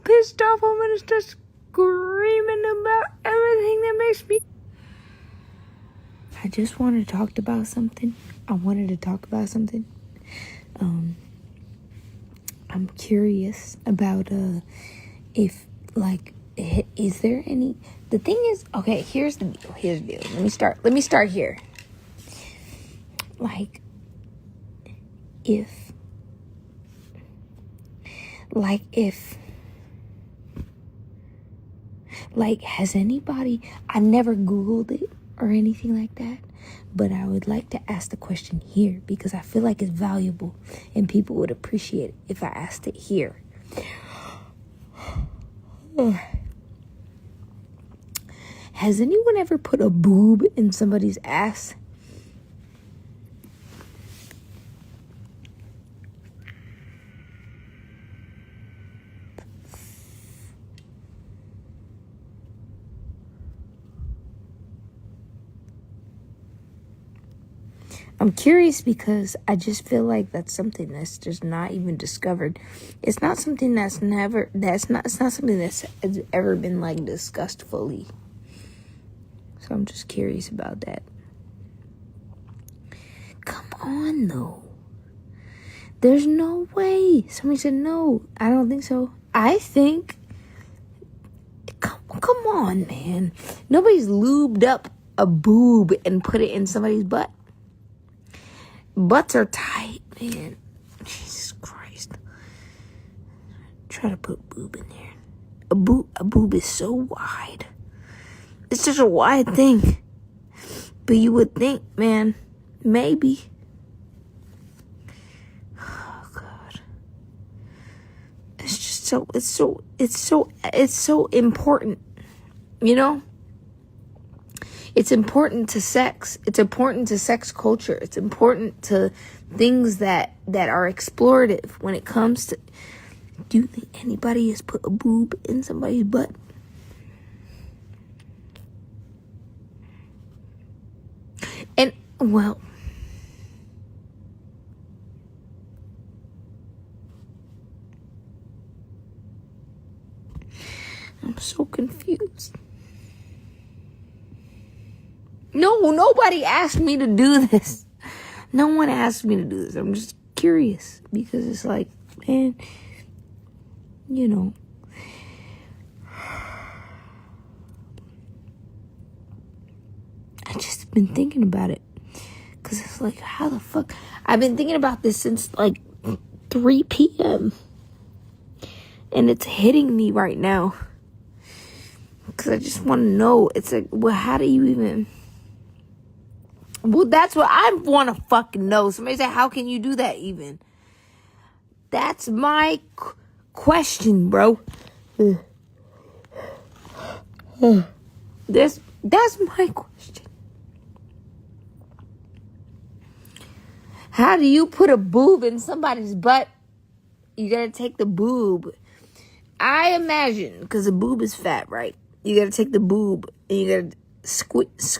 pissed off, I'm gonna start screaming about everything that makes me. I just wanted to talk about something. I'm curious about if like is there any. The thing is, okay, here's the deal. Let me start here. Like if has anybody, I never Googled it or anything like that, but I would like to ask the question here because I feel like it's valuable and people would appreciate it if I asked it here. Has anyone ever put a boob in somebody's ass? I'm curious because I just feel like that's something that's just not even discovered. It's not something it's not something that's has ever been like discussed fully. So I'm just curious about that. Come on though. There's no way. Somebody said no. I don't think so. I think come on, man. Nobody's lubed up a boob and put it in somebody's butt. Butts are tight, man. Jesus Christ. Try to put boob in there. A boob is so wide. It's such a wide thing. But you would think, man, maybe. Oh God. It's just so important. You know? It's important to sex. It's important to sex culture. It's important to things that are explorative when it comes to... Do you think anybody has put a boob in somebody's butt? And, well... I'm so confused. No, nobody asked me to do this. No one asked me to do this. I'm just curious because it's like, man, you know. I just been thinking about it because it's like, how the fuck? I've been thinking about this since like 3 p.m. And it's hitting me right now because I just want to know. It's like, well, how do you even... Well, that's what I want to fucking know. Somebody say, how can you do that even? That's my question, bro. That's my question. How do you put a boob in somebody's butt? You gotta take the boob. I imagine, because the boob is fat, right? You gotta take the boob and you gotta squeeze,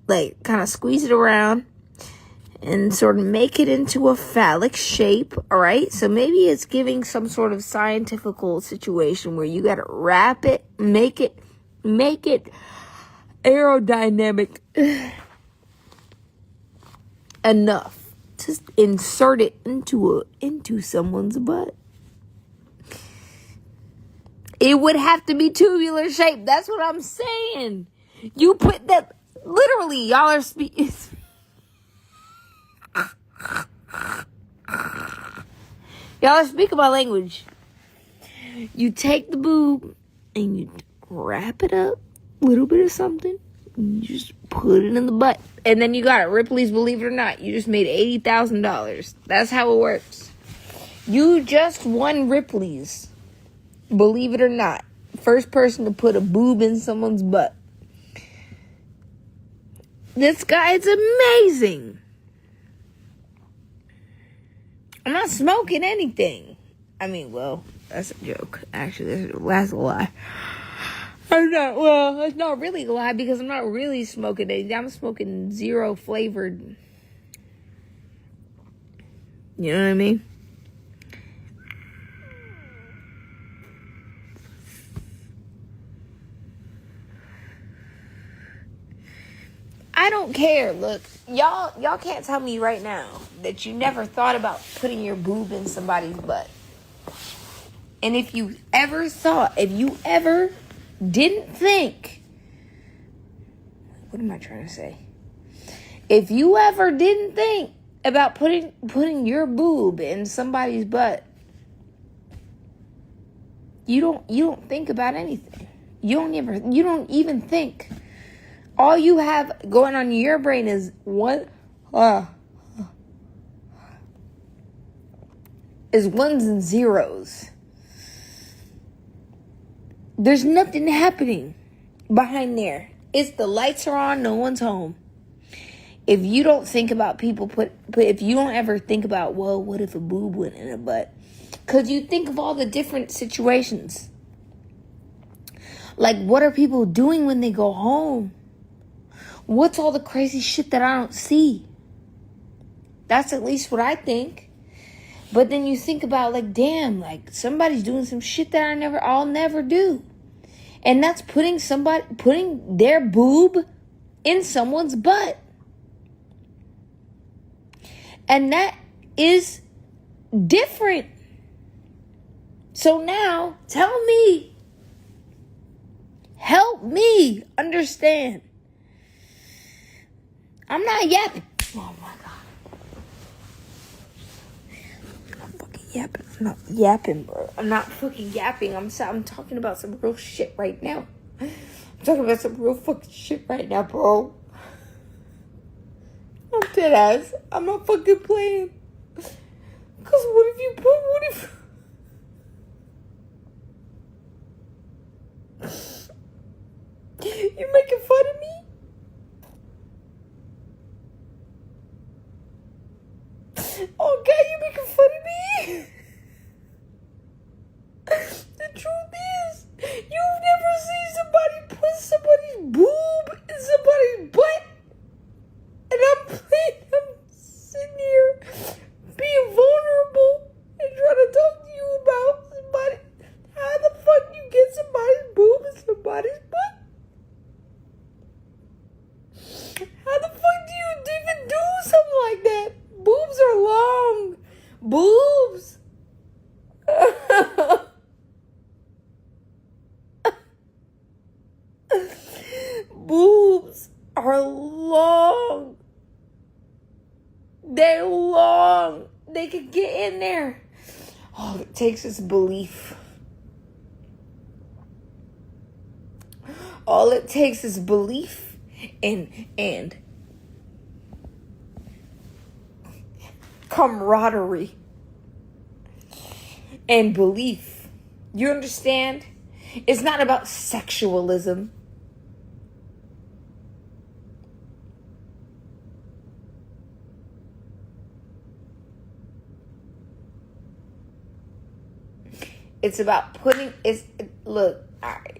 like kind of squeeze it around and sort of make it into a phallic shape. All right, so maybe it's giving some sort of scientifical situation where you gotta wrap it, make it aerodynamic enough to insert it into someone's butt. It would have to be tubular shape. That's what I'm saying. You put that... Literally, y'all are speaking... Y'all are speaking my language. You take the boob and you wrap it up. A little bit of something. And you just put it in the butt. And then you got it. Ripley's Believe It or Not. You just made $80,000. That's how it works. You just won Ripley's. Believe it or not. First person to put a boob in someone's butt. This guy is amazing. I'm not smoking anything. I mean, well, that's a joke. Actually, that's a lie. It's not really a lie because I'm not really smoking anything. I'm smoking zero flavored. You know what I mean? I don't care. Look, y'all can't tell me right now that you never thought about putting your boob in somebody's butt. And if you ever didn't think, what am I trying to say? If you ever didn't think about putting your boob in somebody's butt, you don't think about anything. You don't even think. All you have going on in your brain is ones and zeros. There's nothing happening behind there. It's the lights are on, no one's home. If you don't think about if you don't ever think about, well, what if a boob went in a butt? Because you think of all the different situations. Like, what are people doing when they go home? What's all the crazy shit that I don't see? That's at least what I think. But then you think about, like, damn, like, somebody's doing some shit that I'll never do. And that's putting their boob in someone's butt. And that is different. So now, help me understand. I'm not yapping. Oh my God. I'm fucking yapping. I'm not yapping, bro. I'm not fucking yapping. I'm talking about some real shit right now. I'm talking about some real fucking shit right now, bro. I'm dead ass. I'm not fucking playing. Cause what if you're making fun of me? Oh God, you're making fun of me? The truth is, you've never seen somebody put somebody's boob in somebody's butt. And I'm sitting here being vulnerable and trying to talk to you about somebody. How the fuck you get somebody's boob in somebody's butt? How the fuck do you even do something like that? Boobs are long. Boobs. Boobs are long. They're long. They could get in there. All it takes is belief. All it takes is belief and camaraderie and belief. You understand? It's not about sexualism. It's about look,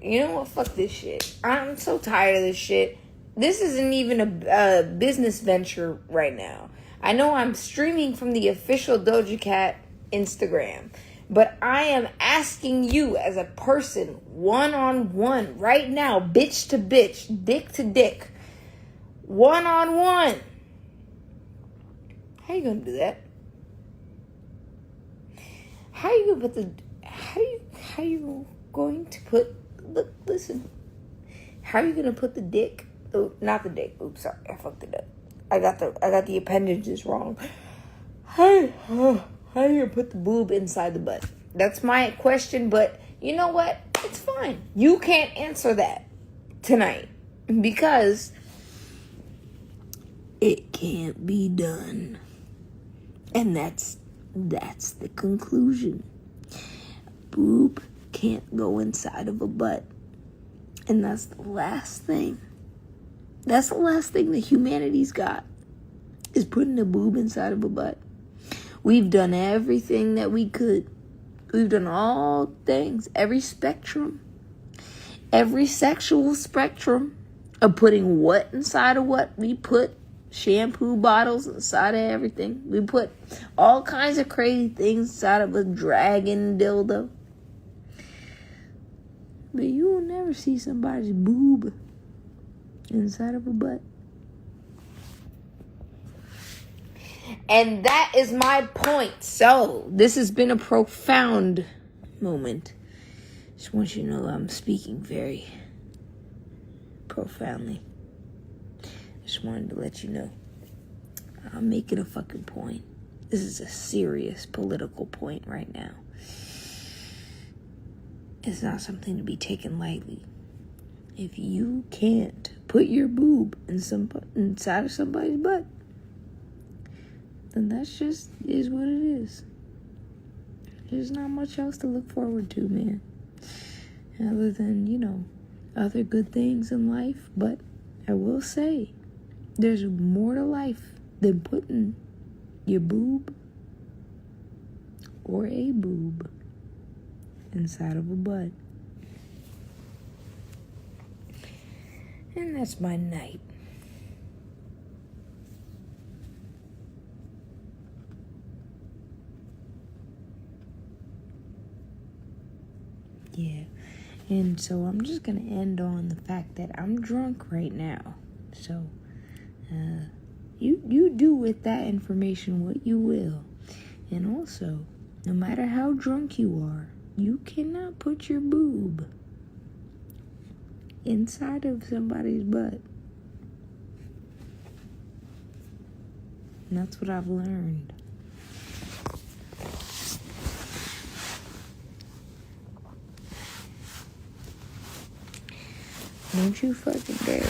you know what? Fuck this shit. I'm so tired of this shit. This isn't even a business venture right now. I know I'm streaming from the official Doja Cat Instagram, but I am asking you as a person, one-on-one, right now, bitch to bitch, dick to dick, one-on-one. How you gonna do that? How you going to put, look, listen. How are you going to put the dick, not the dick, oops, sorry, I fucked it up. I got the appendages wrong. How are you going to put the boob inside the butt? That's my question, but you know what? It's fine. You can't answer that tonight because it can't be done. And that's the conclusion. Boob can't go inside of a butt. And that's the last thing. That's the last thing that humanity's got, is putting a boob inside of a butt. We've done everything that we could. We've done all things, every spectrum, every sexual spectrum of putting what inside of what. We put shampoo bottles inside of everything. We put all kinds of crazy things inside of a dragon dildo. But you will never see somebody's boob inside of a butt. And that is my point. So, this has been a profound moment. Just want you to know I'm speaking very profoundly. Just wanted to let you know. I'm making a fucking point. This is a serious political point right now. It's not something to be taken lightly. If you can't put your boob inside of somebody's butt, then that's just is what it is. There's not much else to look forward to, man. Other than, other good things in life. But I will say, there's more to life than putting your boob or a boob inside of a butt. And that's my night. Yeah. And so I'm just going to end on the fact that I'm drunk right now. So, you do with that information what you will. And also, no matter how drunk you are, you cannot put your boob inside of somebody's butt. And that's what I've learned. Don't you fucking dare.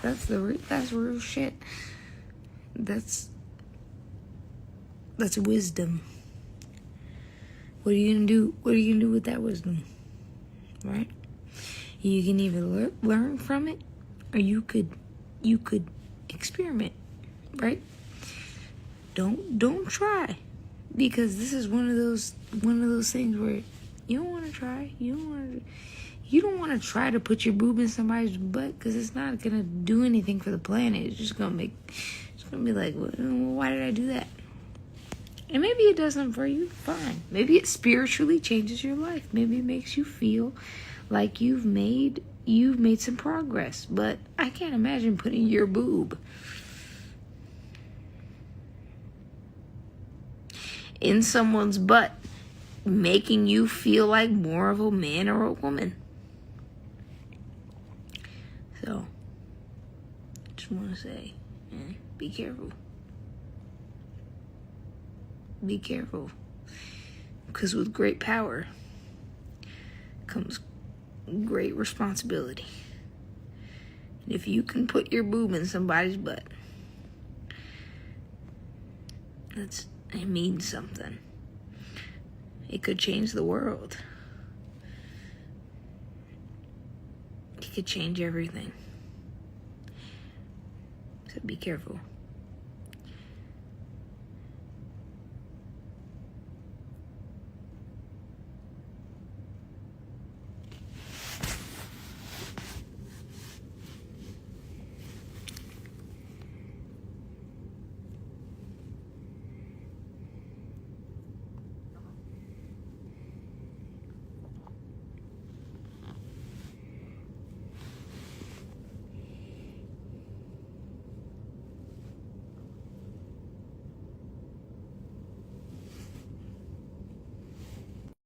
That's real shit. That's wisdom. What are you gonna do? What are you gonna do with that wisdom? Right? You can either learn from it, or you could experiment. Right? Don't try, because this is one of those things where you don't want to try. You don't want to try to put your boob in somebody's butt, because it's not gonna do anything for the planet. It's just gonna be like, well, why did I do that? And maybe it doesn't for you, fine. Maybe it spiritually changes your life. Maybe it makes you feel like you've made some progress. But I can't imagine putting your boob in someone's butt, making you feel like more of a man or a woman. So, just want to say, be careful. Be careful. Because with great power comes great responsibility. And if you can put your boob in somebody's butt, it means something. It could change the world. It could change everything. So be careful.